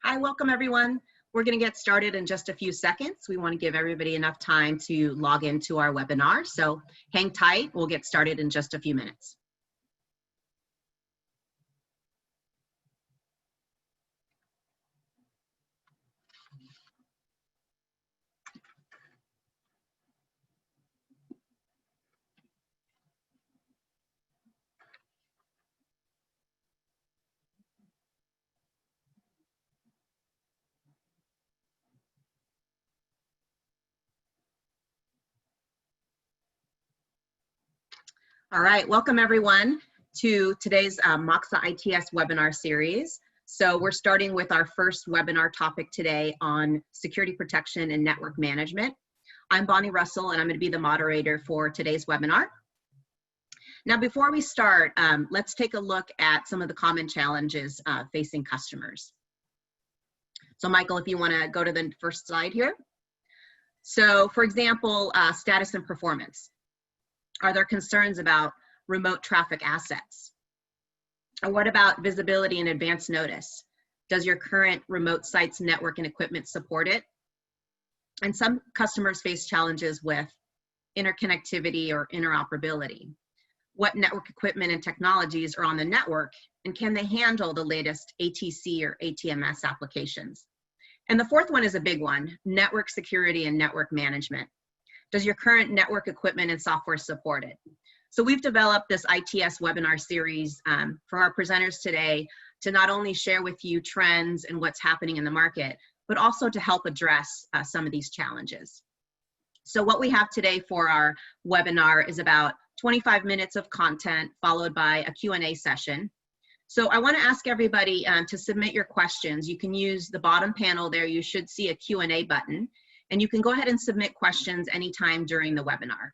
Hi, welcome everyone. We're going to get started in just a few seconds. We want to give everybody enough time to log into our webinar. So hang tight. We'll get started in just a few minutes. All right, welcome everyone to today's Moxa ITS webinar series. So we're starting with our first webinar topic today on security protection and network management. I'm Bonnie Russell and I'm going to be the moderator for today's webinar. Now before we start, let's take a look at some of the common challenges facing customers. So Michael, if you want to go to the first slide here. So for example, status and performance. Are there concerns about remote traffic assets? Or what about visibility and advance notice? Does your current remote site's network and equipment support it? And some customers face challenges with interconnectivity or interoperability. What network equipment and technologies are on the network, and can they handle the latest ATC or ATMS applications? And the fourth one is a big one, network security and network management. Does your current network equipment and software support it? So we've developed this ITS webinar series for our presenters today to not only share with you trends and what's happening in the market, but also to help address some of these challenges. So what we have today for our webinar is about 25 minutes of content followed by a Q&A session. So I want to ask everybody to submit your questions. You can use the bottom panel there. You should see a Q&A button. And you can go ahead and submit questions anytime during the webinar.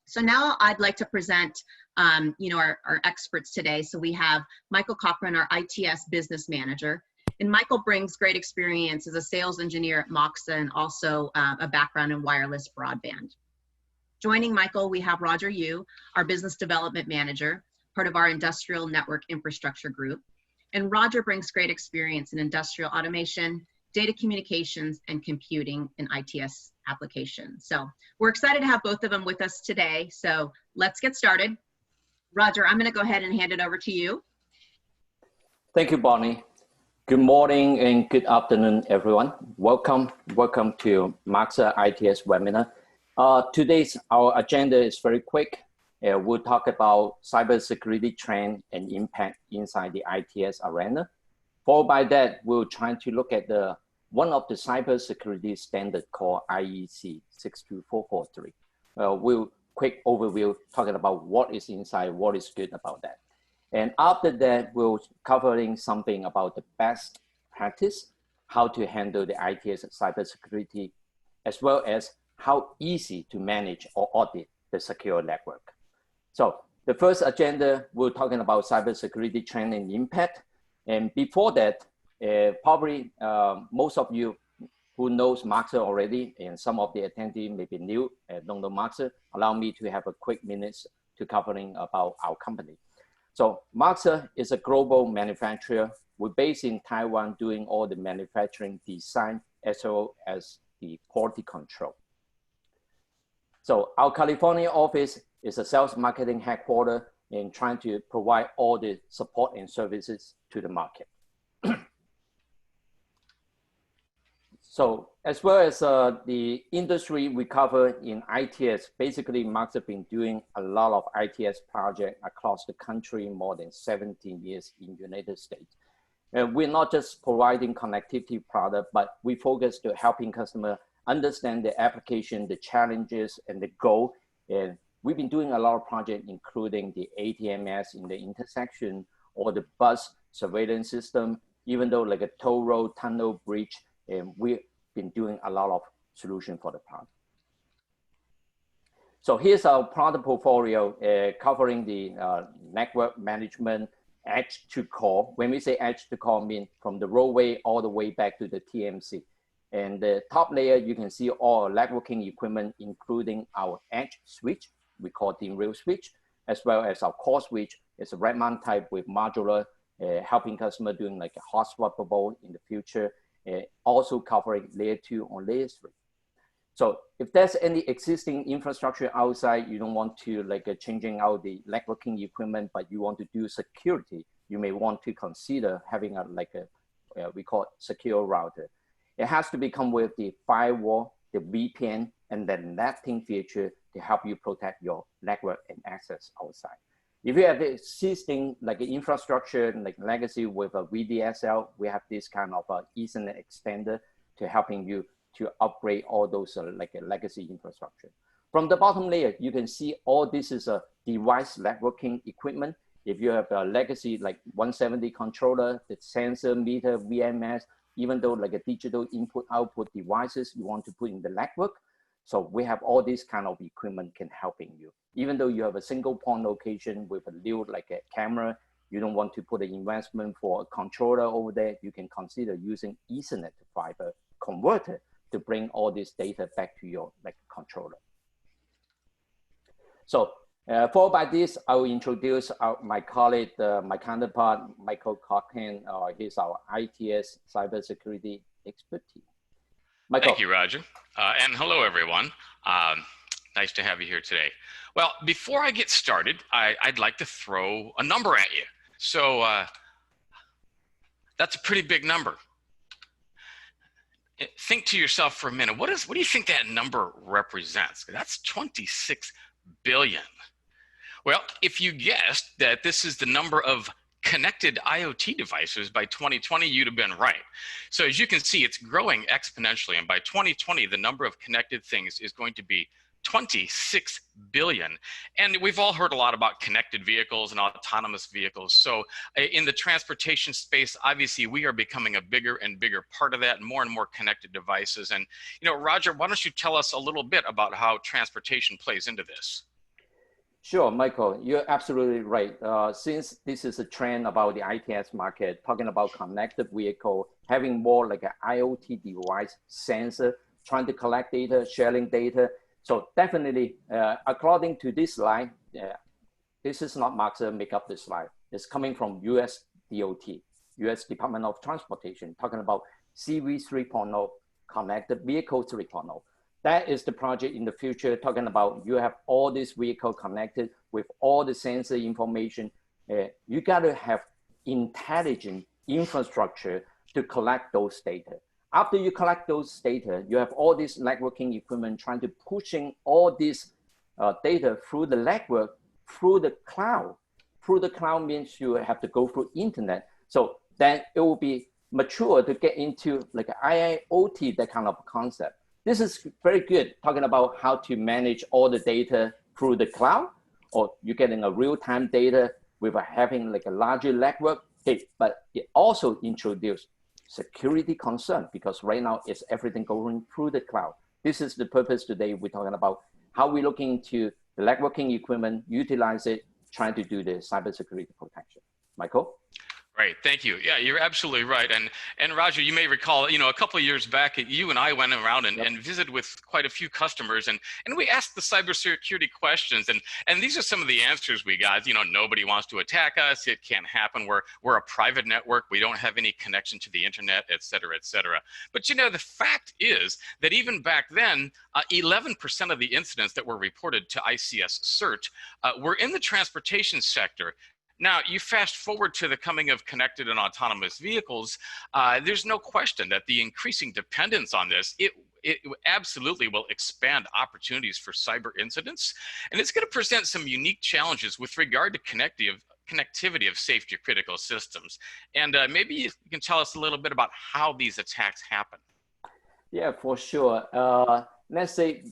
So now I'd like to present our experts today. So we have Michael Cochran, our ITS business manager. And Michael brings great experience as a sales engineer at Moxa and also a background in wireless broadband. Joining Michael, we have Roger Yu, our business development manager, part of our industrial network infrastructure group. And Roger brings great experience in industrial automation, data communications, and computing in ITS applications. So we're excited to have both of them with us today. So let's get started. Roger, I'm going to go ahead and hand it over to you. Thank you, Bonnie. Good morning and good afternoon, everyone. Welcome to Moxa ITS webinar. Today's our agenda is very quick. We'll talk about cybersecurity trend and impact inside the ITS arena. Followed by that, we'll try to look at one of the cybersecurity standard called IEC 62443. We'll quick overview talking about what is inside, what is good about that. And after that, we'll covering something about the best practice, how to handle the ITS cybersecurity, as well as how easy to manage or audit the secure network. So the first agenda, we're talking about cybersecurity trend and impact. And before that, probably most of you who knows Moxa already, and some of the attendees may be new and don't know Moxa, allow me to have a quick minutes to covering about our company. So Moxa is a global manufacturer. We're based in Taiwan doing all the manufacturing design as well as the quality control. So our California office is a sales marketing headquarters and trying to provide all the support and services to the market. So as well as the industry we cover in ITS, basically Moxa has been doing a lot of ITS projects across the country, more than 17 years in the United States. And we're not just providing connectivity product, but we focus to helping customers understand the application, the challenges, and the goal. And we've been doing a lot of projects, including the ATMS in the intersection or the bus surveillance system, even though like a toll road, tunnel, bridge, and we've been doing a lot of solution for the product. So here's our product portfolio covering the network management, edge to core. When we say edge to core, mean from the roadway all the way back to the TMC. And the top layer, you can see all networking equipment, including our edge switch, we call DIN rail switch, as well as our core switch. It's a red mount type with modular helping customer doing like a hot-swappable in the future, also covering layer 2 or layer 3. So if there's any existing infrastructure outside, you don't want to like changing out the networking equipment, but you want to do security, you may want to consider having a we call it secure router. It has to become with the firewall, the VPN, and the netting feature to help you protect your network and access outside. If you have existing like infrastructure, like legacy with a VDSL, we have this kind of Ethernet extender to helping you to upgrade all those like legacy infrastructure. From the bottom layer, you can see all this is a device networking equipment. If you have a legacy like 170 controller, the sensor, meter, VMS, even though like a digital input output devices you want to put in the network. So we have all this kind of equipment can helping you. Even though you have a single point location with a new like a camera, you don't want to put an investment for a controller over there, you can consider using Ethernet to fiber converter to bring all this data back to your like controller. So followed by this, I will introduce my colleague, my counterpart, Michael Cochran. He's our ITS cybersecurity expertise. Michael. Thank you, Roger. And hello, everyone. Nice to have you here today. Well, before I get started, I'd like to throw a number at you. So that's a pretty big number. Think to yourself for a minute, what do you think that number represents? That's 26 billion. Well, if you guessed that this is the number of connected IoT devices by 2020, you'd have been right. So as you can see, it's growing exponentially. And by 2020, the number of connected things is going to be 26 billion. And we've all heard a lot about connected vehicles and autonomous vehicles. So in the transportation space, obviously we are becoming a bigger and bigger part of that, and more connected devices. And, you know, Roger, why don't you tell us a little bit about how transportation plays into this? Sure, Michael, you're absolutely right. Since this is a trend about the ITS market, talking about connected vehicle, having more like an IoT device, sensor, trying to collect data, sharing data. So definitely, according to this slide, this is not Moxa make up this slide. It's coming from US DOT, US Department of Transportation, talking about CV 3.0, connected vehicle 3.0. That is the project in the future, talking about you have all this vehicle connected with all the sensor information. You got to have intelligent infrastructure to collect those data. After you collect those data, you have all this networking equipment trying to pushing all this data through the network, through the cloud. Through the cloud means you have to go through internet. So then it will be mature to get into like IIoT, that kind of concept. This is very good, talking about how to manage all the data through the cloud, or you're getting a real-time data with having like a larger network. Okay, but it also introduced security concern because right now it's everything going through the cloud. This is the purpose today. We're talking about how we're looking into the networking equipment, utilize it, trying to do the cybersecurity protection. Michael? Right, thank you. Yeah, you're absolutely right. And Roger, you may recall, you know, a couple of years back, you and I went around and visited with quite a few customers, and we asked the cybersecurity questions, and these are some of the answers we got. You know, nobody wants to attack us. It can't happen. We're a private network. We don't have any connection to the internet, et cetera, et cetera. But, you know, the fact is that even back then, 11% of the incidents that were reported to ICS CERT were in the transportation sector. Now, you fast forward to the coming of connected and autonomous vehicles, there's no question that the increasing dependence on this, it absolutely will expand opportunities for cyber incidents, and it's going to present some unique challenges with regard to connectivity of safety critical systems. And maybe you can tell us a little bit about how these attacks happen. Yeah, for sure. Let's say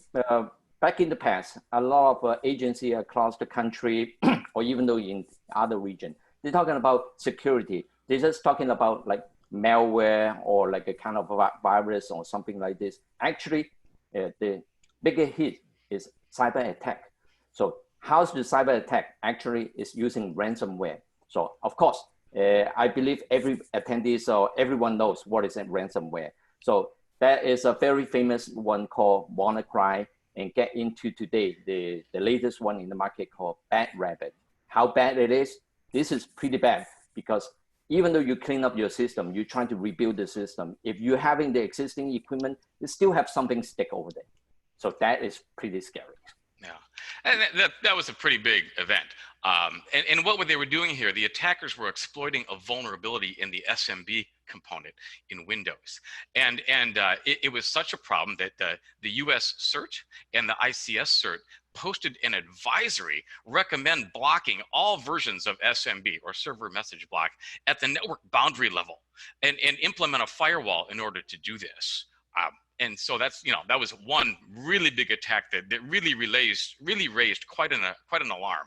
back in the past, a lot of agencies across the country, or even though in other regions, they're talking about security. They're just talking about like malware or like a kind of a virus or something like this. Actually, the bigger hit is cyber attack. So how's the cyber attack? Actually is using ransomware. So of course, I believe every attendee or everyone knows what is a ransomware. So there is a very famous one called WannaCry, and get into today the latest one in the market called Bad Rabbit. How bad it is? This is pretty bad because even though you clean up your system, you're trying to rebuild the system. If you're having the existing equipment, you still have something stick over there. So that is pretty scary. Yeah, and that was a pretty big event. And what they were doing here, the attackers were exploiting a vulnerability in the SMB component in Windows. And it was such a problem that the US CERT and the ICS CERT posted an advisory recommend blocking all versions of SMB or server message block at the network boundary level and implement a firewall in order to do this. And so that's, that was one really big attack that really raised quite an alarm.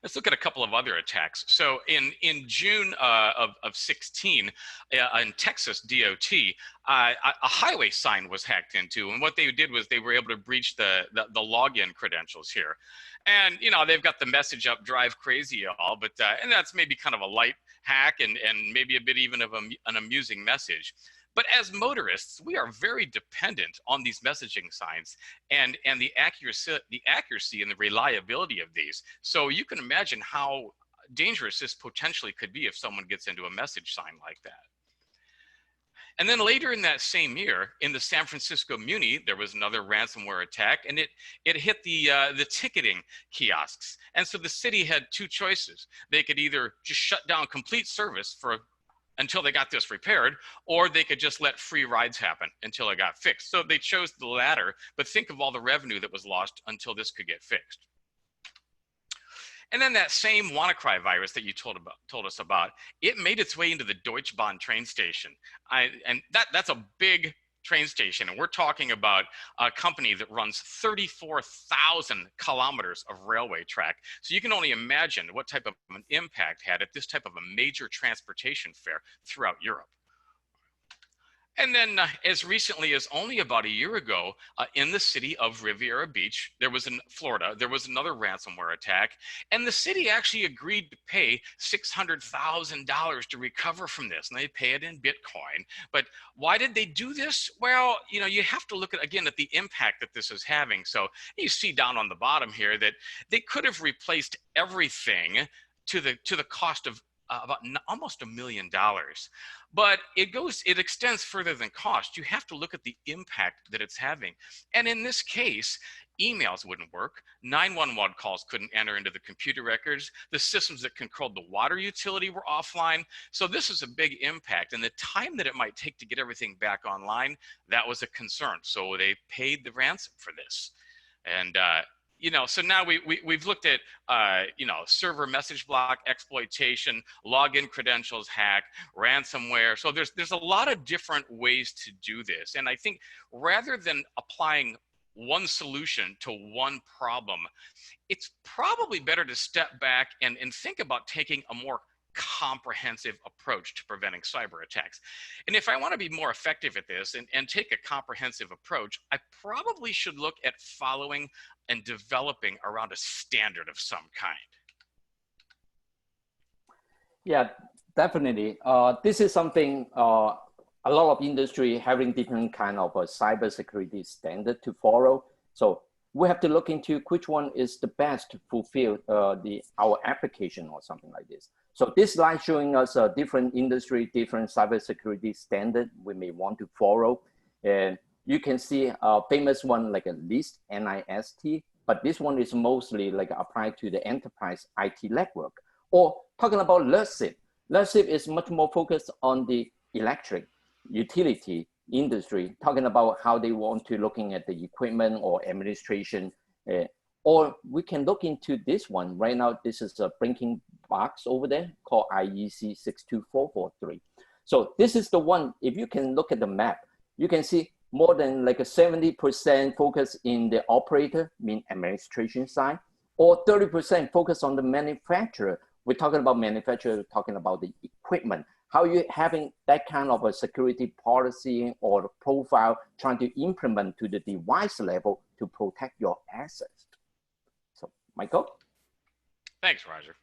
Let's look at a couple of other attacks. So in June of 16, in Texas DOT, a highway sign was hacked into, and what they did was they were able to breach the login credentials here. And they've got the message up, drive crazy y'all, but and that's maybe kind of a light hack and maybe a bit even of an amusing message. But as motorists, we are very dependent on these messaging signs and the accuracy and the reliability of these. So you can imagine how dangerous this potentially could be if someone gets into a message sign like that. And then later in that same year, in the San Francisco Muni, there was another ransomware attack, and it hit the ticketing kiosks. And so the city had two choices. They could either just shut down complete service until they got this repaired, or they could just let free rides happen until it got fixed. So they chose the latter, but think of all the revenue that was lost until this could get fixed. And then that same WannaCry virus that you told us about, it made its way into the Deutsche Bahn train station. And that's a big train station. And we're talking about a company that runs 34,000 kilometers of railway track. So you can only imagine what type of an impact had at this type of a major transportation fair throughout Europe. And then as recently as only about a year ago, in the city of Riviera Beach, Florida, there was another ransomware attack, and the city actually agreed to pay $600,000 to recover from this, and they pay it in Bitcoin. But why did they do this? Well, you have to look at the impact that this is having. So you see down on the bottom here that they could have replaced everything to the cost of about almost $1 million. But it extends further than cost. You have to look at the impact that it's having. And in this case, emails wouldn't work. 911 calls couldn't enter into the computer records. The systems that controlled the water utility were offline. So this is a big impact. And the time that it might take to get everything back online, that was a concern. So they paid the ransom for this. And so now we've looked at, server message block exploitation, login credentials hack, ransomware. So there's a lot of different ways to do this. And I think rather than applying one solution to one problem, it's probably better to step back and think about taking a more comprehensive approach to preventing cyber attacks. And if I want to be more effective at this and take a comprehensive approach, I probably should look at following and developing around a standard of some kind. Yeah, definitely. This is something a lot of industry having different kind of a cybersecurity standard to follow. So we have to look into which one is the best to fulfill our application or something like this. So this slide showing us a different industry, different cybersecurity standard we may want to follow. And you can see a famous one like a NIST, N-I-S-T, but this one is mostly like applied to the enterprise IT network. Or talking about LERSIP. LERSIP is much more focused on the electric utility industry, talking about how they want to looking at the equipment or administration. Or we can look into this one. Right now, this is a blinking box over there called IEC 62443. So this is the one, if you can look at the map, you can see more than like a 70% focus in the operator, mean administration side, or 30% focus on the manufacturer. We're talking about manufacturer, talking about the equipment. How you having that kind of a security policy or profile trying to implement to the device level to protect your assets. So, Michael? Thanks, Roger.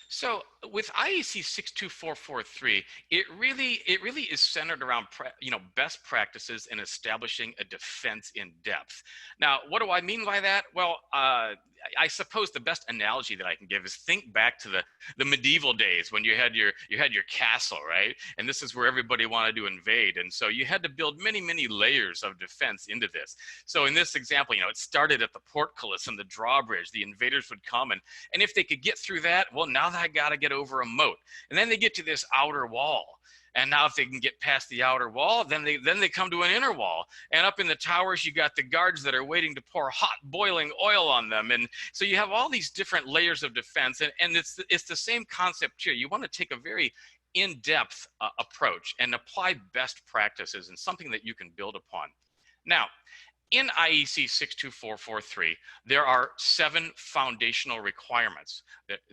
So with IEC 62443, it really is centered around best practices in establishing a defense in depth. Now, what do I mean by that? Well, I suppose the best analogy that I can give is think back to the medieval days when you had your castle, right? And this is where everybody wanted to invade, and so you had to build many layers of defense into this. So in this example, it started at the portcullis and the drawbridge. The invaders would come, and if they could get through that, well, now they got to get over a moat, and then they get to this outer wall. And now if they can get past the outer wall, then they come to an inner wall. And up in the towers, you got the guards that are waiting to pour hot boiling oil on them. And so you have all these different layers of defense. And it's the same concept here. You want to take a very in-depth approach and apply best practices and something that you can build upon. Now, in IEC 62443, there are 7 foundational requirements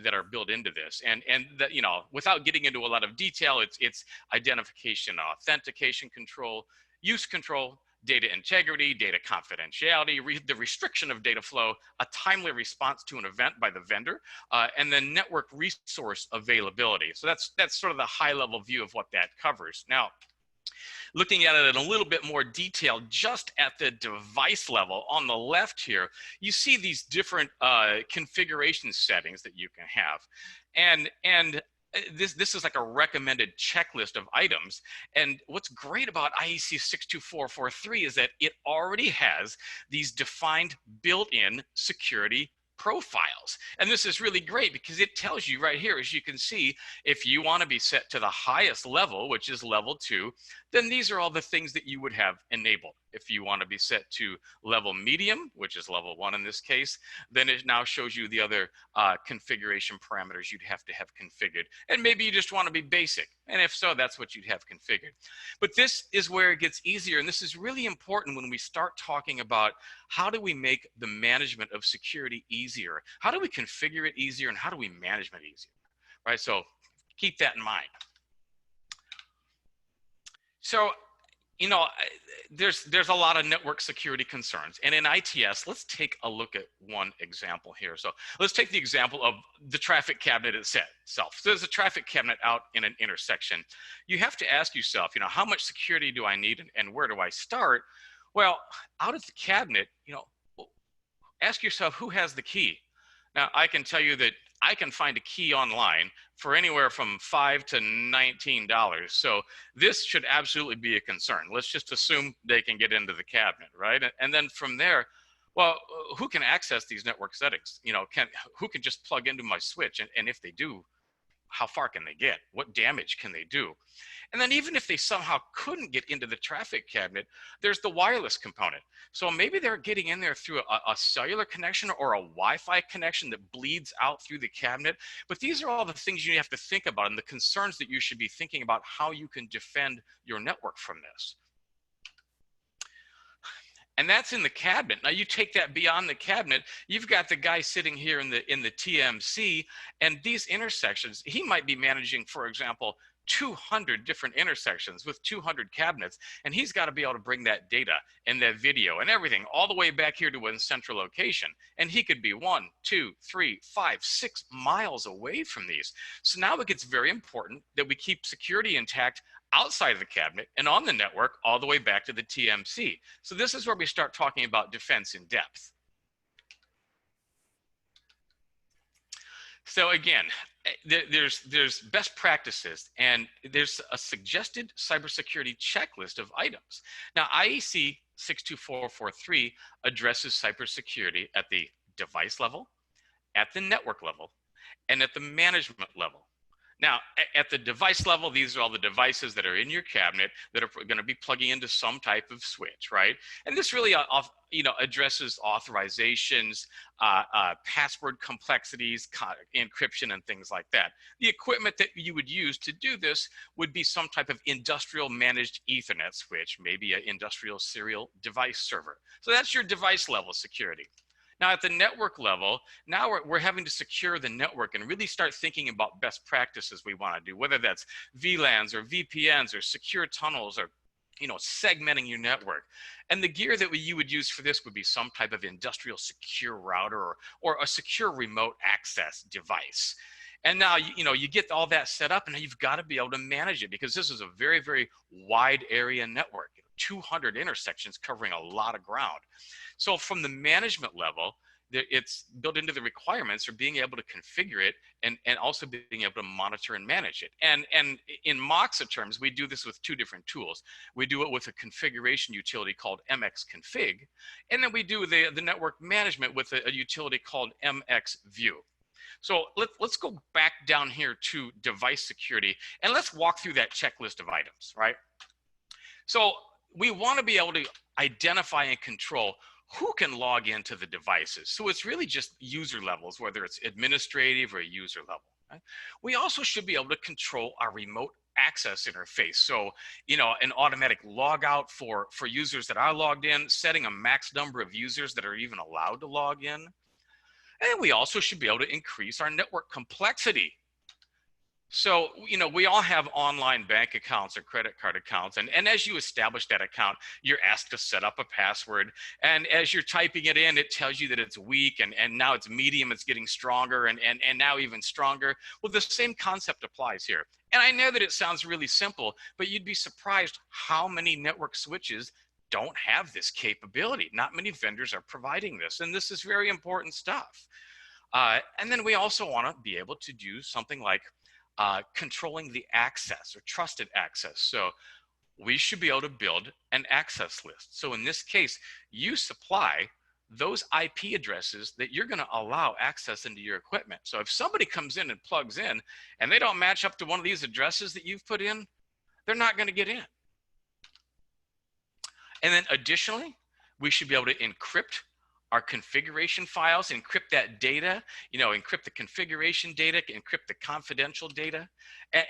that are built into this. And that, without getting into a lot of detail, it's identification, authentication control, use control, data integrity, data confidentiality, the restriction of data flow, a timely response to an event by the vendor, and then network resource availability. So that's sort of the high level view of what that covers. Now, looking at it in a little bit more detail, just at the device level on the left here, you see these different configuration settings that you can have. And this is like a recommended checklist of items. And what's great about IEC 62443 is that it already has these defined built-in security profiles. And this is really great because it tells you right here, as you can see, if you want to be set to the highest level, which is level 2, then these are all the things that you would have enabled. If you want to be set to level medium, which is level 1 in this case, then it now shows you the other configuration parameters you'd have to have configured. And maybe you just want to be basic. And if so, that's what you'd have configured. But this is where it gets easier. And this is really important when we start talking about how do we make the management of security easier? How do we configure it easier? And how do we manage it easier? Right? So keep that in mind. So, there's a lot of network security concerns. And in ITS, let's take a look at one example here. So let's take the example of the traffic cabinet itself. So there's a traffic cabinet out in an intersection. You have to ask yourself, how much security do I need and where do I start? Well, out of the cabinet, ask yourself who has the key. Now, I can tell you that I can find a key online for anywhere from $5 to $19. So this should absolutely be a concern. Let's just assume they can get into the cabinet, right? And then from there, well, who can access these network settings? Who can just plug into my switch? And if they do, how far can they get? What damage can they do? And then even if they somehow couldn't get into the traffic cabinet, there's the wireless component. So maybe they're getting in there through a cellular connection or a Wi-Fi connection that bleeds out through the cabinet. But these are all the things you have to think about and the concerns that you should be thinking about how you can defend your network from this. And that's in the cabinet. Now you take that beyond the cabinet, you've got the guy sitting here in the TMC, and these intersections, he might be managing, for example, 200 different intersections with 200 cabinets, and he's got to be able to bring that data and that video and everything all the way back here to one central location. And he could be 1, 2, 3, 5, 6 miles away from these. So now it gets very important that we keep security intact outside of the cabinet and on the network all the way back to the TMC. So this is where we start talking about defense in depth. So again, there's best practices and there's a suggested cybersecurity checklist of items. Now, IEC 62443 addresses cybersecurity at the device level, at the network level, and at the management level. Now, at the device level, these are all the devices that are in your cabinet that are going to be plugging into some type of switch, right? And this really, addresses authorizations, password complexities, encryption, and things like that. The equipment that you would use to do this would be some type of industrial managed Ethernet switch, maybe an industrial serial device server. So that's your device level security. Now at the network level, now we're having to secure the network and really start thinking about best practices we want to do, whether that's VLANs or VPNs or secure tunnels or segmenting your network. And the gear that you would use for this would be some type of industrial secure router or a secure remote access device. And now, you get all that set up, and now you've got to be able to manage it, because this is a very, very wide area network, 200 intersections covering a lot of ground. So from the management level, it's built into the requirements for being able to configure it and also being able to monitor and manage it. And in Moxa terms, we do this with two different tools. We do it with a configuration utility called MXconfig, and then we do the network management with a utility called MXView. So let's go back down here to device security, and let's walk through that checklist of items, right? So we want to be able to identify and control who can log into the devices. So it's really just user levels, whether it's administrative or user level. Right? We also should be able to control our remote access interface. So, an automatic logout for users that are logged in, setting a max number of users that are even allowed to log in. And we also should be able to increase our network complexity. So, we all have online bank accounts or credit card accounts. And as you establish that account, you're asked to set up a password. And as you're typing it in, it tells you that it's weak, and now it's medium, it's getting stronger, and now even stronger. Well, the same concept applies here. And I know that it sounds really simple, but you'd be surprised how many network switches don't have this capability. Not many vendors are providing this, and this is very important stuff. And then we also want to be able to do something like controlling the access or trusted access. So we should be able to build an access list. So in this case, you supply those IP addresses that you're going to allow access into your equipment. So if somebody comes in and plugs in and they don't match up to one of these addresses that you've put in, they're not going to get in. And then additionally, we should be able to encrypt our configuration files, encrypt that data, encrypt the configuration data, encrypt the confidential data.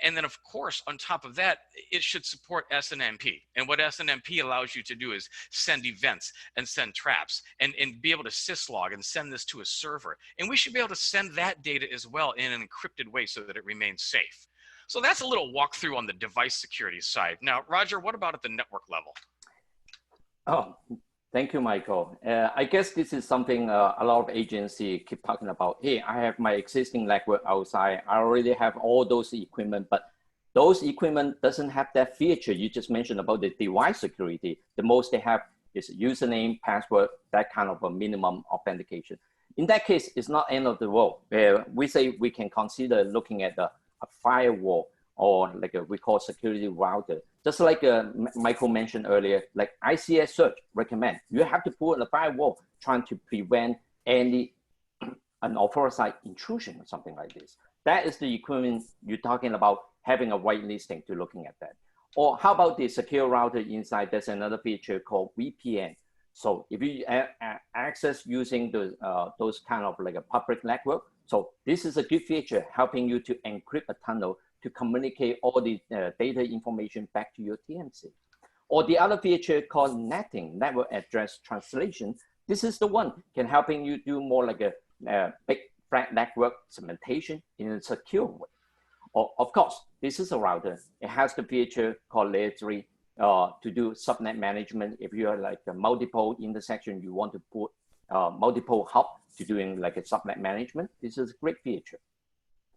And then of course, on top of that, it should support SNMP. And what SNMP allows you to do is send events and send traps and be able to syslog and send this to a server. And we should be able to send that data as well in an encrypted way so that it remains safe. So that's a little walkthrough on the device security side. Now, Roger, what about at the network level? Oh, thank you, Michael. I guess this is something a lot of agencies keep talking about. Hey, I have my existing network outside. I already have all those equipment, but those equipment doesn't have that feature you just mentioned about the device security. The most they have is username, password, that kind of a minimum authentication. In that case, it's not end of the world. We say we can consider looking at a firewall or like we call security router. Just like Michael mentioned earlier, like ICS search recommend, you have to put a firewall trying to prevent any unauthorized intrusion or something like this. That is the equivalent you're talking about having a whitelisting to looking at that. Or how about the secure router inside? There's another feature called VPN. So if you access using those kind of like a public network, so this is a good feature helping you to encrypt a tunnel to communicate all the data information back to your TMC. Or the other feature called netting, network address translation. This is the one can helping you do more like a big flat network segmentation in a secure way. Or, of course, this is a router. It has the feature called layer 3 to do subnet management. If you are like a multiple intersection, you want to put multiple hub to doing like a subnet management. This is a great feature.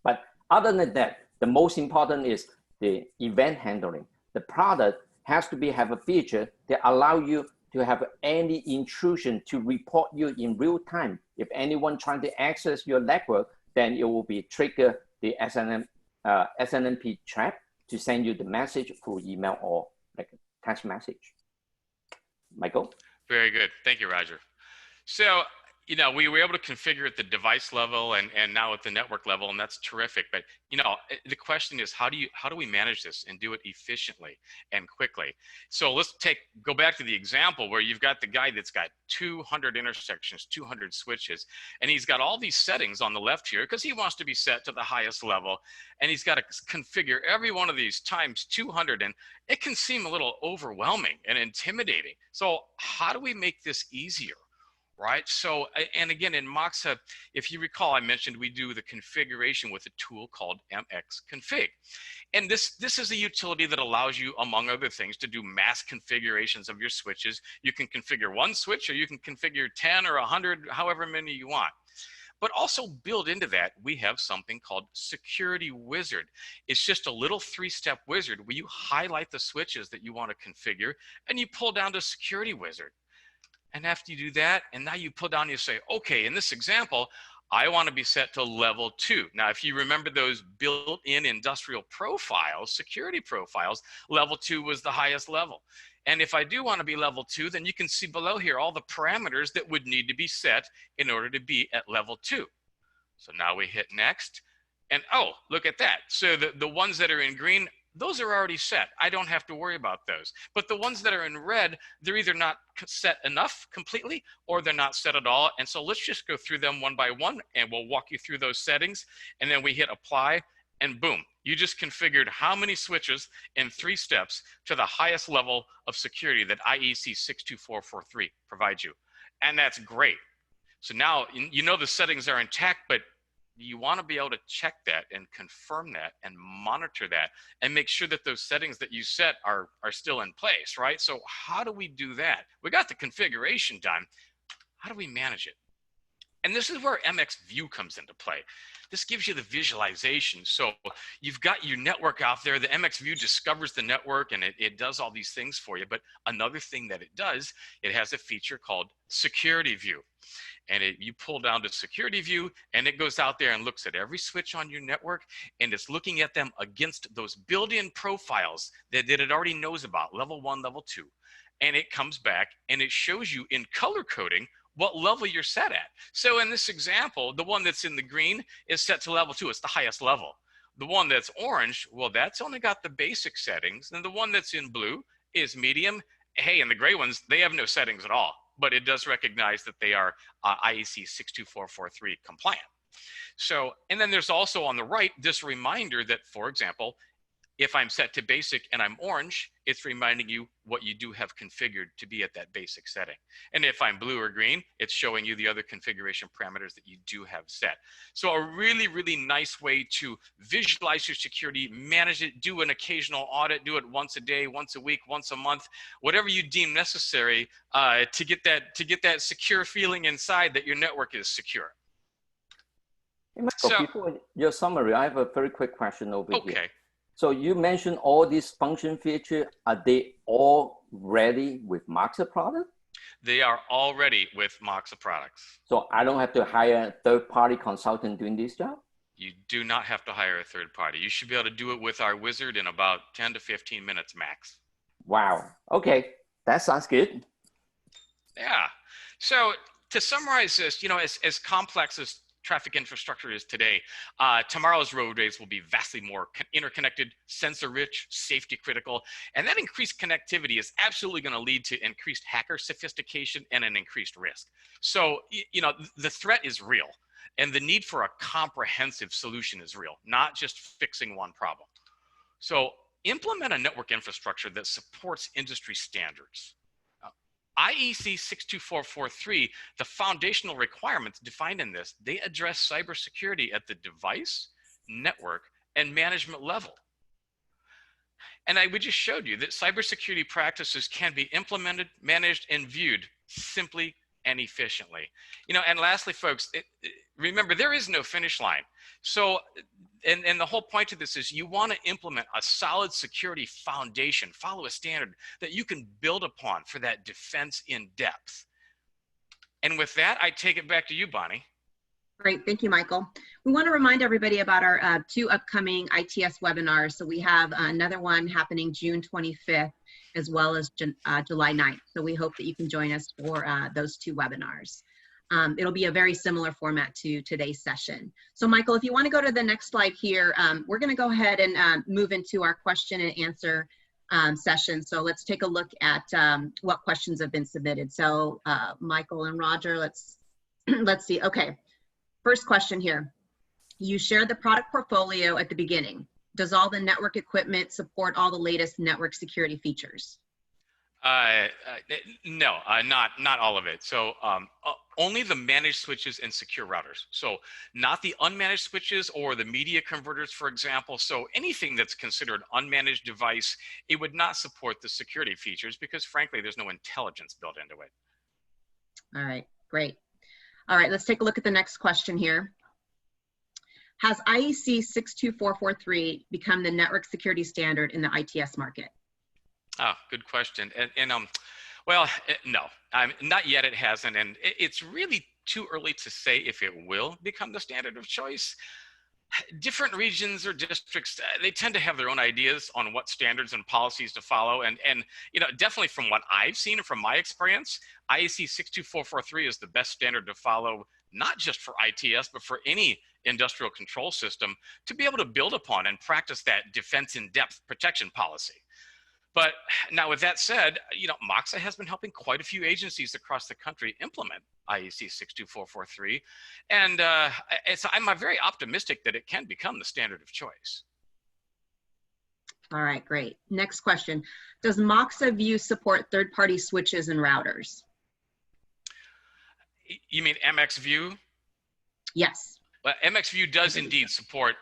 But other than that, the most important is the event handling. The product has to have a feature that allow you to have any intrusion to report you in real time. If anyone trying to access your network, then it will be trigger the SNMP trap to send you the message through email or like a text message. Michael? Very good. Thank you, Roger. So, we were able to configure at the device level and now at the network level, and that's terrific. But, the question is, how do we manage this and do it efficiently and quickly? So let's go back to the example where you've got the guy that's got 200 intersections, 200 switches, and he's got all these settings on the left here because he wants to be set to the highest level, and he's got to configure every one of these times 200, and it can seem a little overwhelming and intimidating. So how do we make this easier? Right. So, and again, in Moxa, if you recall, I mentioned we do the configuration with a tool called MXconfig. And this is a utility that allows you, among other things, to do mass configurations of your switches. You can configure one switch or you can configure 10 or 100, however many you want. But also built into that, we have something called Security Wizard. It's just a little 3-step wizard where you highlight the switches that you want to configure and you pull down to Security Wizard. And after you do that, and now you pull down, you say, okay, in this example, I want to be set to level 2. Now, if you remember those built-in industrial profiles, security profiles, level 2 was the highest level. And if I do want to be level 2, then you can see below here all the parameters that would need to be set in order to be at level 2. So now we hit next, and oh, look at that. So the ones that are in green, those are already set. I don't have to worry about those. But the ones that are in red, they're either not set enough completely or they're not set at all. And so let's just go through them one by one and we'll walk you through those settings. And then we hit apply and boom, you just configured how many switches in 3 steps to the highest level of security that IEC 62443 provides you. And that's great. So now you know the settings are intact, but you want to be able to check that and confirm that and monitor that and make sure that those settings that you set are still in place, right? So how do we do that? We got the configuration done. How do we manage it? And this is where MXView comes into play. This gives you the visualization. So you've got your network out there. The MXView discovers the network and it does all these things for you. But another thing that it does, it has a feature called Security View. And you pull down to Security View and it goes out there and looks at every switch on your network and it's looking at them against those built-in profiles that it already knows about, level 1, level 2. And it comes back and it shows you in color coding what level you're set at. So in this example, the one that's in the green is set to level 2. It's the highest level. The one that's orange, well, that's only got the basic settings. And the one that's in blue is medium. Hey, and the gray ones, they have no settings at all, but it does recognize that they are IEC 62443 compliant. So, and then there's also on the right, this reminder that, for example, if I'm set to basic and I'm orange, it's reminding you what you do have configured to be at that basic setting. And if I'm blue or green, it's showing you the other configuration parameters that you do have set. So a really, really nice way to visualize your security, manage it, do an occasional audit, do it once a day, once a week, once a month, whatever you deem necessary to get that secure feeling inside that your network is secure. Hey, Michael, So, before your summary, I have a very quick question over here. okay. So you mentioned all these function features. Are they all ready with Moxa product? They are already with Moxa products. So I don't have to hire a third-party consultant doing this job? You do not have to hire a third party. You should be able to do it with our wizard in about 10 to 15 minutes max. Wow. Okay, that sounds good. Yeah. So to summarize this, you know, as complex as traffic infrastructure is today, tomorrow's roadways will be vastly more interconnected, sensor rich, safety critical, and that increased connectivity is absolutely going to lead to increased hacker sophistication and an increased risk. So, you know, the threat is real and the need for a comprehensive solution is real, not just fixing one problem. So implement a network infrastructure that supports industry standards. IEC 62443, the foundational requirements defined in this, they address cybersecurity at the device, network, and management level. And we just showed you that cybersecurity practices can be implemented, managed, and viewed simply and efficiently. You know, and lastly, folks, remember, there is no finish line. So, and the whole point of this is you want to implement a solid security foundation, follow a standard that you can build upon for that defense in depth. And with that, I take it back to you, Bonnie. Great, thank you, Michael. We want to remind everybody about our 2 upcoming ITS webinars. So we have another one happening June 25th, as well as July 9th. So we hope that you can join us for those 2 webinars. It'll be a very similar format to today's session. So Michael, if you want to go to the next slide here, we're going to go ahead and move into our question and answer session. So let's take a look at what questions have been submitted. So Michael and Roger, let's see. Okay, first question here. You shared the product portfolio at the beginning. Does all the network equipment support all the latest network security features? No, not all of it. So only the managed switches and secure routers. So not the unmanaged switches or the media converters, for example. So anything that's considered unmanaged device, it would not support the security features because frankly, there's no intelligence built into it. All right, great. All right, let's take a look at the next question here. Has IEC 62443 become the network security standard in the ITS market? Oh, good question. Well, no, not yet. It hasn't, and it's really too early to say if it will become the standard of choice. Different regions or districts, they tend to have their own ideas on what standards and policies to follow. And definitely from what I've seen and from my experience, IEC 62443 is the best standard to follow, not just for ITS, but for any industrial control system to be able to build upon and practice that defense in depth protection policy. But now with that said, Moxa has been helping quite a few agencies across the country implement IEC 62443. And I'm very optimistic that it can become the standard of choice. All right, great. Next question. Does MXView support third-party switches and routers? You mean MXView? Yes. Well, MXView does indeed support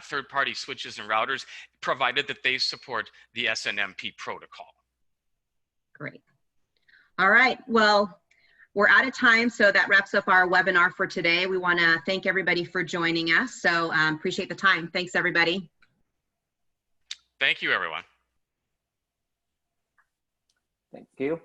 third-party switches and routers, provided that they support the SNMP protocol. Great. All right, well, we're out of time, so that wraps up our webinar for today. We want to thank everybody for joining us, so appreciate the time. Thanks, everybody. Thank you, everyone. Thank you.